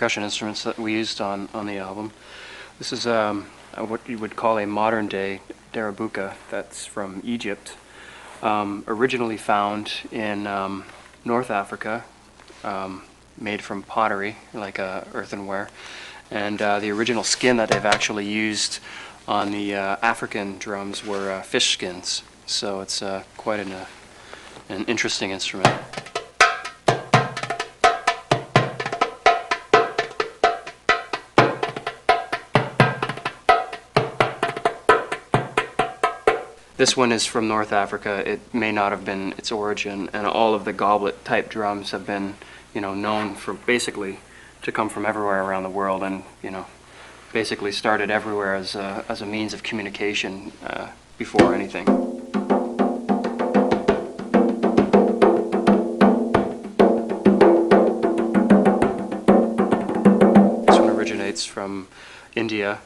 percussion instruments that we used on the album. This is what you would call a modern-day darabuka that's from Egypt, originally found in North Africa, made from pottery, like earthenware, and the original skin that they've actually used on the African drums were fish skins, so it's quite an interesting instrument. This one is from North Africa. It may not have been its origin, and all of the goblet type drums have been, known for basically to come from everywhere around the world, and basically started everywhere as a means of communication before anything. This one originates from India.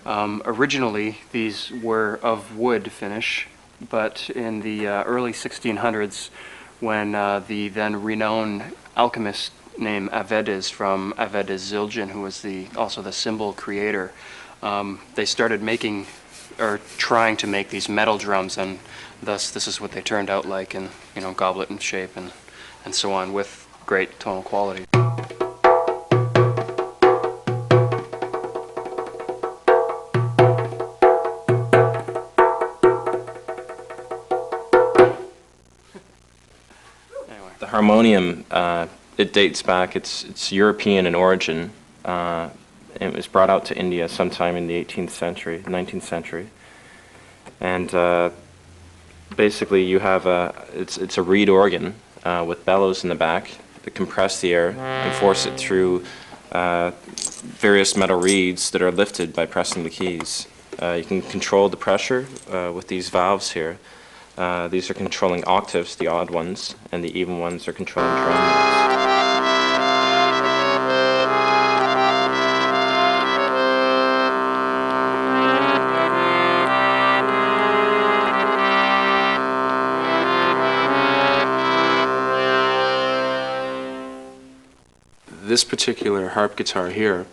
Originally, these were of wood finish, but in the early 1600s, when the then renowned alchemist named Avedis from Avedis-Zildjian, who was also the cymbal creator, they started making, or trying to make, these metal drums, and thus this is what they turned out like, in goblet and shape and so on, with great tonal quality. The harmonium, it dates back, it's European in origin. It was brought out to India sometime in the 18th century, 19th century. And basically you have it's a reed organ with bellows in the back that compress the air and force it through various metal reeds that are lifted by pressing the keys. You can control the pressure with these valves here. These are controlling octaves, the odd ones, and the even ones are controlling drum notes. This particular harp guitar here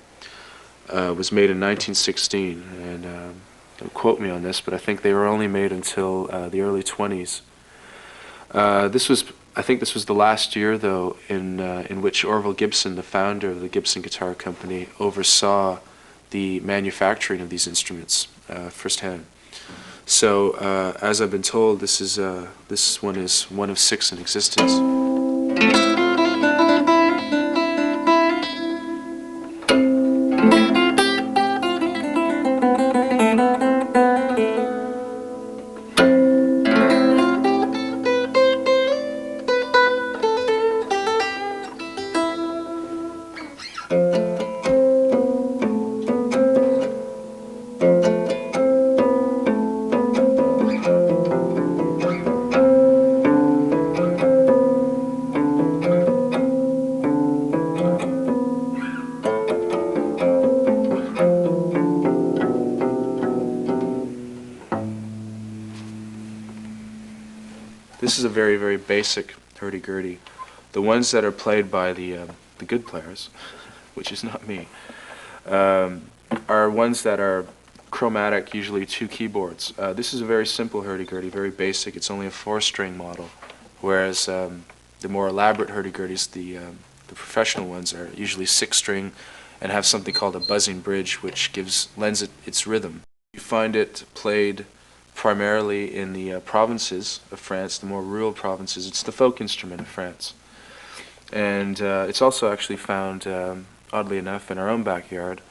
was made in 1916, and don't quote me on this, but I think they were only made until the early 20s. I think this was the last year, though, in which Orville Gibson, the founder of the Gibson Guitar Company, oversaw the manufacturing of these instruments firsthand. So, as I've been told, this one is one of 6 in existence. This is a very, very basic hurdy-gurdy. The ones that are played by the good players, which is not me, are ones that are chromatic, usually 2 keyboards. This is a very simple hurdy-gurdy, very basic. It's only a 4-string model, whereas the more elaborate hurdy-gurdys, the professional ones, are usually 6-string and have something called a buzzing bridge, which lends it its rhythm. You find it played primarily in the provinces of France, the more rural provinces. It's the folk instrument of France. And it's also actually found, oddly enough, in our own backyard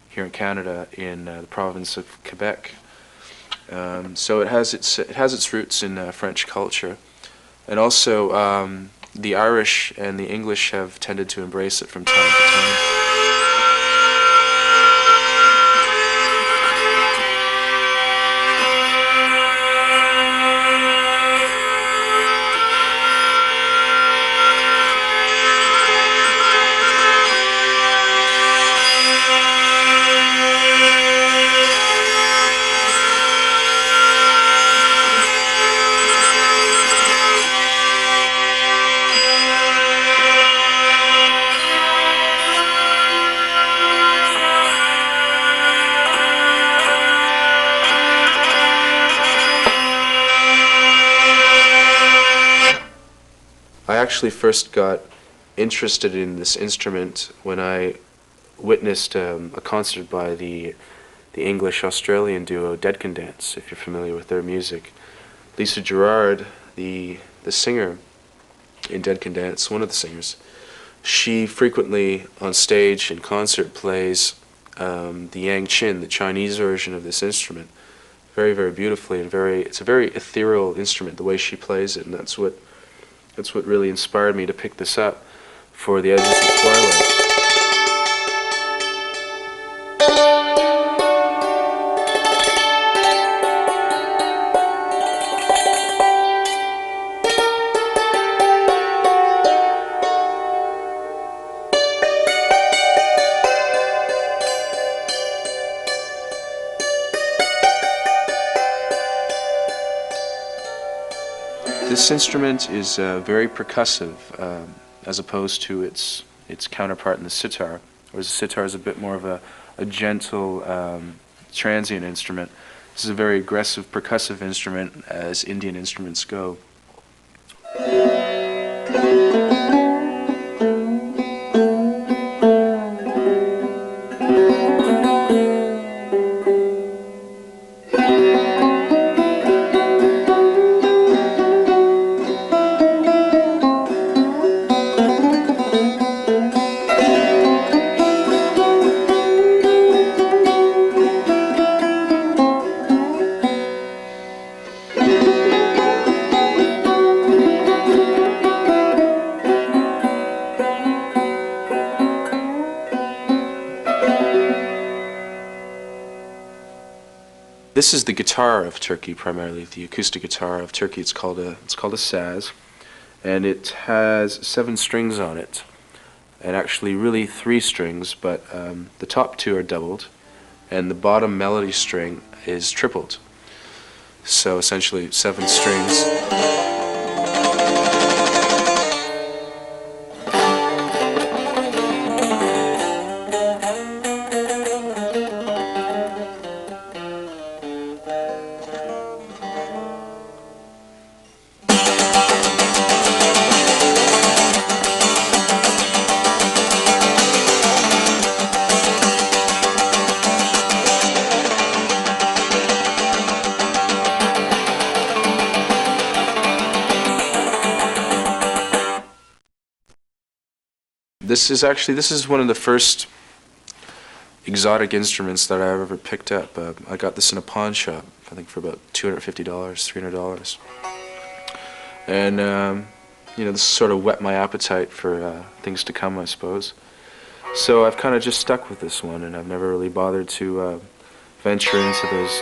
here in Canada, in the province of Quebec. So it has its roots in French culture. And also the Irish and the English have tended to embrace it from time to time. I actually first got interested in this instrument when I witnessed a concert by the English-Australian duo Dead Can Dance, if you're familiar with their music. Lisa Gerrard, the singer in Dead Can Dance, one of the singers, she frequently on stage in concert plays the Yangqin, the Chinese version of this instrument, very, very beautifully, and it's a very ethereal instrument, the way she plays it, and that's what really inspired me to pick this up for the Edges of Twilight. This instrument is very percussive, as opposed to its counterpart in the sitar, whereas the sitar is a bit more of a gentle, transient instrument. This is a very aggressive, percussive instrument, as Indian instruments go. This is the guitar of Turkey, primarily the acoustic guitar of Turkey. It's called a saz, and it has 7 strings on it, and actually really 3 strings, but the top 2 are doubled, and the bottom melody string is tripled. So essentially 7 strings. This is one of the first exotic instruments that I ever picked up. I got this in a pawn shop, I think for about $250, $300. And you know, this sort of whet my appetite for things to come, I suppose. So I've kind of just stuck with this one, and I've never really bothered to venture into those